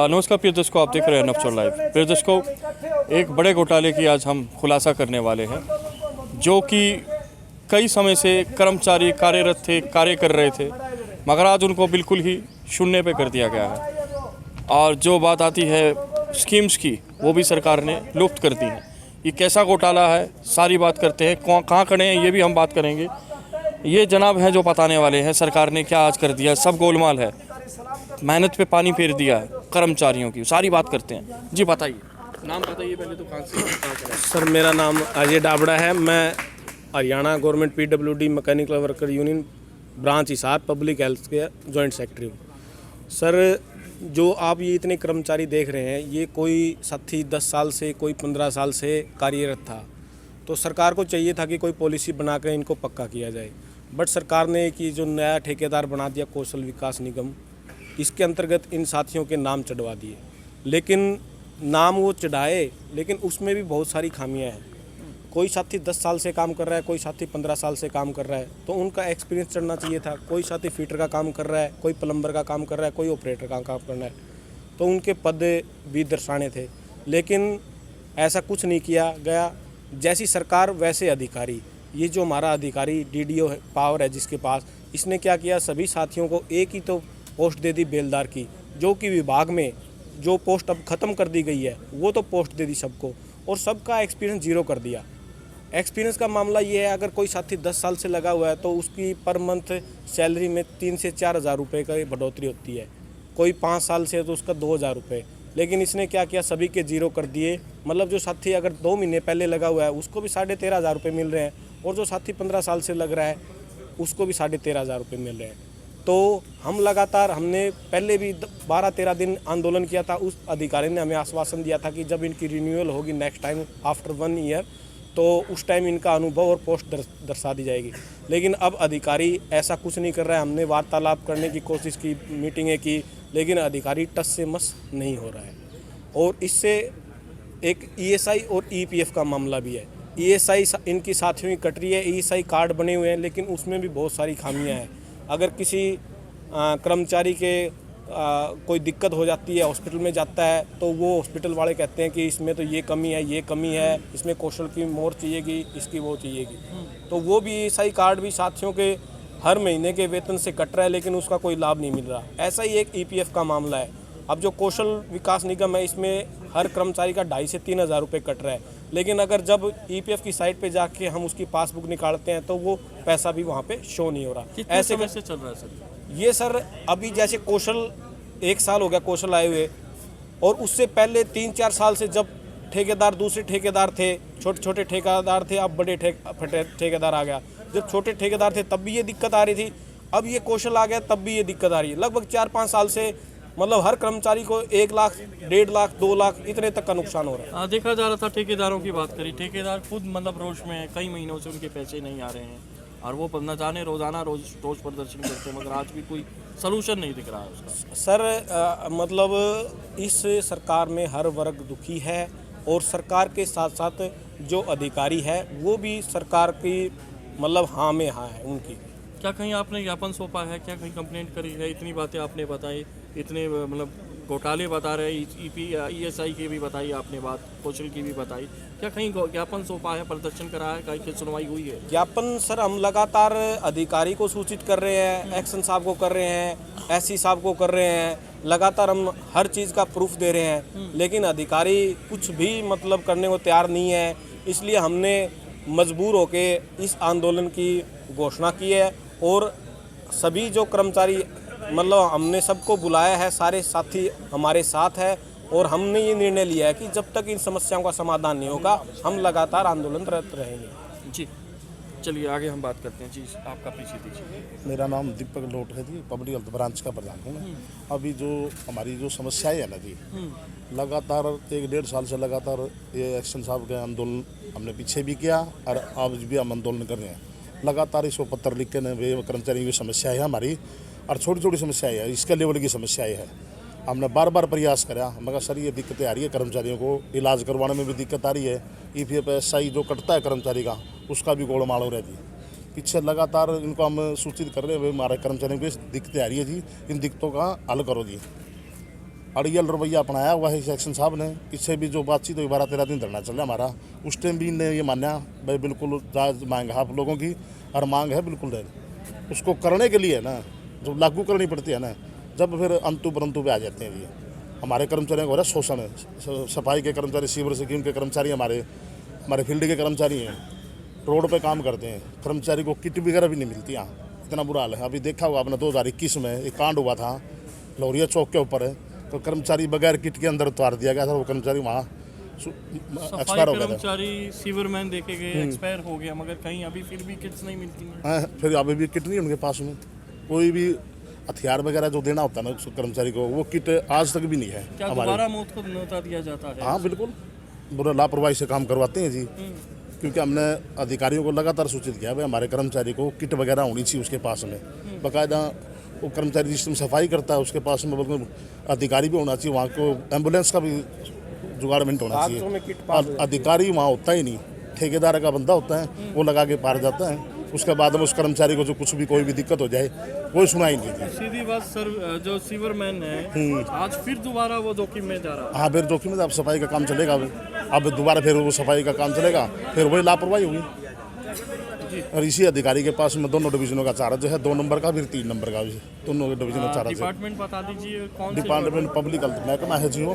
नमस्कार प्रिय दर्शकों, आप देख रहे हैं नवचर लाइव। प्रिय दर्शकों, एक बड़े घोटाले की आज हम खुलासा करने वाले हैं, जो कि कई समय से कर्मचारी कार्यरत थे, कार्य कर रहे थे, मगर आज उनको बिल्कुल ही शून्य पे कर दिया गया है। और जो बात आती है स्कीम्स की, वो भी सरकार ने लुप्त कर दी है। ये कैसा घोटाला है, सारी बात करते हैं। कहाँ खड़े हैं ये भी हम बात करेंगे। ये जनाब हैं जो बताने वाले हैं सरकार ने क्या आज कर दिया। सब गोलमाल है, मेहनत पे पानी फेर दिया है कर्मचारियों की। सारी बात करते हैं। जी बताइए, नाम बताइए पहले तो। कहाँ से? सर, मेरा नाम अजय डाबड़ा है। मैं Haryana government PWD mechanical worker union branch Hisar public health के जॉइंट सेक्रेटरी हूँ। सर, जो आप ये इतने कर्मचारी देख रहे हैं, ये कोई साथी 10 साल से, कोई 15 साल से कार्यरत था। तो सरकार को चाहिए था कि कोई पॉलिसी बनाकर इनको पक्का किया जाए। बट सरकार ने कि जो नया ठेकेदार बना दिया कौशल विकास निगम, इसके अंतर्गत इन साथियों के नाम चढ़वा दिए। लेकिन नाम वो चढ़ाए, लेकिन उसमें भी बहुत सारी खामियां हैं। कोई साथी 10 साल से काम कर रहा है, कोई साथी 15 साल से काम कर रहा है, तो उनका एक्सपीरियंस चढ़ना चाहिए था। कोई साथी फीटर का काम कर रहा है, कोई प्लम्बर का काम कर रहा है, कोई ऑपरेटर का काम करना है, तो उनके पद भी दर्शाने थे। लेकिन ऐसा कुछ नहीं किया गया। जैसी सरकार वैसे अधिकारी। ये जो हमारा अधिकारी डीडीओ पावर है जिसके पास, इसने क्या किया, सभी साथियों को एक ही तो पोस्ट दे दी बेलदार की, जो कि विभाग में जो पोस्ट अब ख़त्म कर दी गई है, वो तो पोस्ट दे दी सबको, और सबका एक्सपीरियंस जीरो कर दिया। एक्सपीरियंस का मामला ये है, अगर कोई साथी 10 साल से लगा हुआ है तो उसकी पर मंथ सैलरी में 3 से 4 हज़ार रुपये का बढ़ोतरी होती है। कोई 5 साल से है तो उसका 2 हज़ार रुपये। लेकिन इसने क्या किया, सभी के जीरो कर दिए। मतलब जो साथी अगर 2 महीने पहले लगा हुआ है उसको भी 13.5 हज़ार रुपये मिल रहे हैं, और जो साथी 15 साल से लग रहा है उसको भी 13.5 हज़ार रुपये मिल रहे हैं। तो हम लगातार, हमने पहले भी 12-13 दिन आंदोलन किया था। उस अधिकारी ने हमें आश्वासन दिया था कि जब इनकी रिन्यूअल होगी नेक्स्ट टाइम आफ्टर 1 ईयर, तो उस टाइम इनका अनुभव और पोस्ट दर्शा दी जाएगी। लेकिन अब अधिकारी ऐसा कुछ नहीं कर रहा है। हमने वार्तालाप करने की कोशिश की, मीटिंगें की, लेकिन अधिकारी टस से मस नहीं हो रहा है। और इससे एक ईएसआई और ईपीएफ का मामला भी है। ईएसआई इनकी साथियों की कट रही है, ईएसआई कार्ड बने हुए हैं, लेकिन उसमें भी बहुत सारी खामियां हैं। अगर किसी कर्मचारी के कोई दिक्कत हो जाती है, हॉस्पिटल में जाता है, तो वो हॉस्पिटल वाले कहते हैं कि इसमें तो ये कमी है, ये कमी है, इसमें कौशल की मोहर चाहिएगी, इसकी वो चाहिएगी। तो वो भी ईएसआई कार्ड भी साथियों के हर महीने के वेतन से कट रहा है, लेकिन उसका कोई लाभ नहीं मिल रहा। ऐसा ही एक ईपीएफ का मामला है। अब जो कौशल विकास निगम है, इसमें हर कर्मचारी का 2.5 से 3 हज़ार रुपये कट रहा है। लेकिन अगर जब ईपीएफ की साइट पे जाके हम उसकी पासबुक निकालते हैं तो वो पैसा भी वहाँ पे शो नहीं हो रहा। ऐसे कैसे चल रहा है सर ये? सर, अभी जैसे कौशल 1 साल हो गया कौशल आए हुए, और उससे पहले 3-4 साल से जब ठेकेदार, दूसरे ठेकेदार थे, छोटे छोटे ठेकेदार थे, अब बड़े ठेकेदार आ गया। जब छोटे ठेकेदार थे तब भी ये दिक्कत आ रही थी, अब ये कौशल आ गया तब भी ये दिक्कत आ रही है। लगभग 4-5 साल से मतलब हर कर्मचारी को 1 लाख, 1.5 लाख, 2 लाख इतने तक का नुकसान हो रहा है। देखा जा रहा था। ठेकेदारों की बात करी, ठेकेदार खुद मतलब रोष में है, कई महीनों से उनके पैसे नहीं आ रहे हैं, और वो न जाने रोज़ाना रोज प्रदर्शन करते हैं, मगर आज भी कोई सलूशन नहीं दिख रहा है उसका। सर, मतलब इस सरकार में हर वर्ग दुखी है, और सरकार के साथ साथ जो अधिकारी है वो भी सरकार की मतलब हाँ में हाँ है उनकी। क्या कहीं आपने ज्ञापन सौंपा है, क्या कहीं कंप्लेंट करी है? इतनी बातें आपने बताई, इतने मतलब घोटाले बता रहे, ईएसआई की भी बताई आपने बात, कौशल की भी बताई। क्या कहीं ज्ञापन सौंपा है, प्रदर्शन करा है, कहीं की सुनवाई हुई है? ज्ञापन सर हम लगातार अधिकारी को सूचित कर रहे हैं, एक्शन साहब को कर रहे हैं, एससी साहब को कर रहे हैं। लगातार हम हर चीज़ का प्रूफ दे रहे हैं, लेकिन अधिकारी कुछ भी मतलब करने को तैयार नहीं है। इसलिए हमने मजबूर होके इस आंदोलन की घोषणा की है, और सभी जो कर्मचारी मतलब हमने सबको बुलाया है, सारे साथी हमारे साथ है, और हमने ये निर्णय लिया है कि जब तक इन समस्याओं का समाधान नहीं होगा हम लगातार आंदोलनरत रहेंगे। जी चलिए आगे हम बात करते हैं। जी आपका पीछे दीजिए। मेरा नाम दीपक लोट है जी, पब्लिक हेल्थ ब्रांच का प्रधान हूँ मैं। अभी जो हमारी जो समस्याएं है ना जी, लगातार 1-1.5 साल से लगातार ये एक्शन साहब के आंदोलन हमने पीछे भी किया, और आज भी हम आंदोलन कर रहे हैं। लगातार इसको पत्र लिख के कर्मचारियों की समस्याएँ है हमारी, और छोटी छोटी समस्याएँ है, इसके लेवल की समस्याएँ है। हमने बार बार प्रयास करा, मगर सर ये दिक्कतें आ रही है। कर्मचारियों को इलाज करवाने में भी दिक्कत आ रही है। ईपीएफ एसआई जो कटता है कर्मचारी का, उसका भी गोलमाल हो रहा है जी। पीछे लगातार इनको हम सूचित कर रहे हैं, हमारे कर्मचारियों को दिक्कतें आ रही है जी, इन दिक्कतों का हल करो जी। अड़ियल रवैया अपनाया हुआ है एक्शन साहब ने। इससे भी जो बातचीत हुई 12-13 दिन धरना चल रहा हमारा, उस टाइम भी ने ये माना भाई बिल्कुल जायज़ मांग है आप लोगों की, और मांग है बिल्कुल है। उसको करने के लिए ना जो लागू करनी पड़ती है ना, जब फिर अंतु परंतु पे आ जाते हैं ये। हमारे कर्मचारियों को हो रहा है शोषण है। सफाई के कर्मचारी, सीवर स्कीम के कर्मचारी, हमारे फील्ड के कर्मचारी हैं, रोड पे काम करते हैं, कर्मचारी को किट वगैरह भी नहीं मिलती यहाँ, इतना बुरा हाल है। अभी देखा हुआ आपने 2021 में एक कांड हुआ था लौरिया चौक के ऊपर है, तो कर्मचारी बगैर किट के अंदर उतार दिया गया था, वो कर्मचारी वहाँ एक्सपायर हो गया था। कर्मचारी सीवरमैन देखे गए एक्सपायर हो गया, मगर कहीं अभी फिर भी किट्स नहीं मिलती हैं। हाँ, फिर अभी भी किट नहीं उनके पास में, कोई भी हथियार वगैरह जो देना होता है ना उस कर्मचारी को, वो किट आज तक भी नहीं है। क्या दोबारा मौत को न्योता दिया जाता है? हाँ बिल्कुल, बुरा लापरवाही से काम करवाते हैं जी, क्योंकि हमने अधिकारियों को लगातार सूचित किया भाई हमारे कर्मचारी को किट वगैरह होनी चाहिए उसके पास में, बाकायदा वो कर्मचारी जिसमें सफाई करता है उसके पास में बिल्कुल अधिकारी भी होना चाहिए, वहाँ को एम्बुलेंस का भी जुगाड़मेंट होना चाहिए। अधिकारी वहाँ होता ही नहीं, ठेकेदार का बंदा होता है, वो लगा के पार जाता है, उसके बाद में उस कर्मचारी को जो कुछ भी कोई भी दिक्कत हो जाए कोई सुनाई नहीं देती। सीधी बात सर, जो सीवरमैन है आज फिर दोबारा वो जोखिम में जा रहा है। हाँ फिर जोखिम में अब सफाई का काम चलेगा, अब दोबारा फिर वो सफाई का काम चलेगा, फिर वही लापरवाही होगी। और इसी अधिकारी के पास में दोनों डिवीजनों का चार्ज है, 2 नंबर का फिर 3 नंबर का, दोनों डिवीजनों का चार्ज है। डिपार्टमेंट बता दीजिए कौन से? डिपार्टमेंट पब्लिक हेल्थ महकमा है जी, वो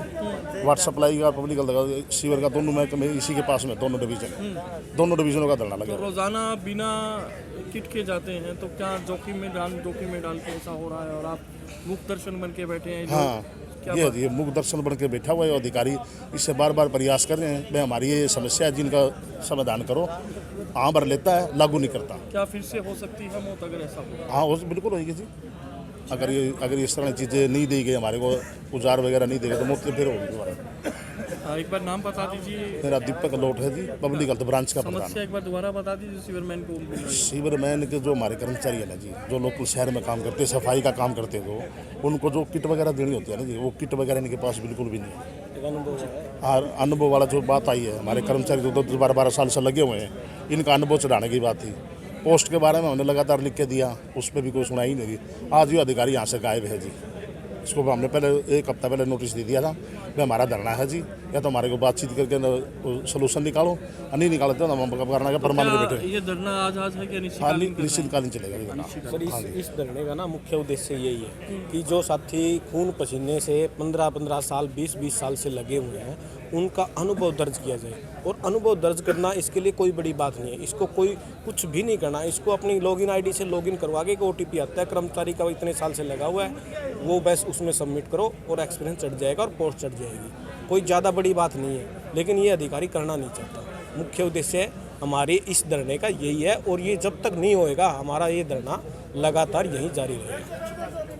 वाटर सप्लाई का, पब्लिक हेल्थ का, सीवर का, दोनों महकमे इसी के पास में, दोनों डिवीजनों का धरना लगा। तो रोजाना बिना किट के जाते हैं, तो क्या जोखिम में डाल के ऐसा हो रहा है? और आप मुख्य दर्शन बन के बैठे हैं। हाँ ये मुख्य दर्शन बन के बैठा हुआ है अधिकारी, इससे बार बार प्रयास कर रहे हैं भाई हमारी ये समस्या है जिनका समाधान करो, हाँ भर लेता है, लागू नहीं करता। क्या फिर से हो सकती है मौत अगर ऐसा हो? हाँ बिल्कुल होगी जी, अगर इस तरह की चीज़ें नहीं दी गई हमारे को, औजार वगैरह नहीं देगा तो मौत फिर होगी दोबारा। एक बार नाम बता दीजिए। मेरा दीपक लोट है जी, पब्लिक हेल्थ ब्रांच का प्रधान। समस्या एक बार दोबारा बता दीजिए सीवरमैन को। सीवरमैन के जो हमारे कर्मचारी है ना जी, जो लोकल शहर में काम करते हैं, सफाई का काम करते हैं, तो उनको जो किट वगैरह देनी होती है ना जी, वो किट वगैरह इनके पास बिल्कुल भी नहीं है। और अनुभव वाला जो बात आई है, हमारे कर्मचारी जो 10-12 साल से लगे हुए हैं, इनका अनुभव चढ़ाने की बात थी। पोस्ट के बारे में हमने लगातार लिख के दिया, उस पर भी कोई सुनाई नहीं दी। आज ये अधिकारी यहाँ से गायब है जी, इसको हमने पहले 1 हफ्ता पहले नोटिस दे दिया था भाई हमारा धरना है जी, या तो हमारे को बातचीत करके सोल्यूशन निकालो, नहीं निकालते तो हम करना का परमान में बैठे। ये धरना आज है कि निश्चितकालीन चलेगा ये धरना। सर इस धरने का ना मुख्य उद्देश्य यही है कि जो साथी खून पसीने से 15-15 साल 20-20 साल से लगे हुए हैं, उनका अनुभव दर्ज किया जाए। और अनुभव दर्ज करना इसके लिए कोई बड़ी बात नहीं है, इसको कोई कुछ भी नहीं करना, इसको अपनी लॉगिन आईडी से लॉगिन करवा के OTP आता है, कर्मचारी का इतने साल से लगा हुआ है, वो बस उसमें सबमिट करो और एक्सपीरियंस चढ़ जाएगा और पोस्ट चढ़ जाएगी। कोई ज़्यादा बड़ी बात नहीं है, लेकिन ये अधिकारी करना नहीं चाहता। मुख्य उद्देश्य हमारे इस धरने का यही है, और ये जब तक नहीं होएगा हमारा ये धरना लगातार यहीं जारी रहेगा।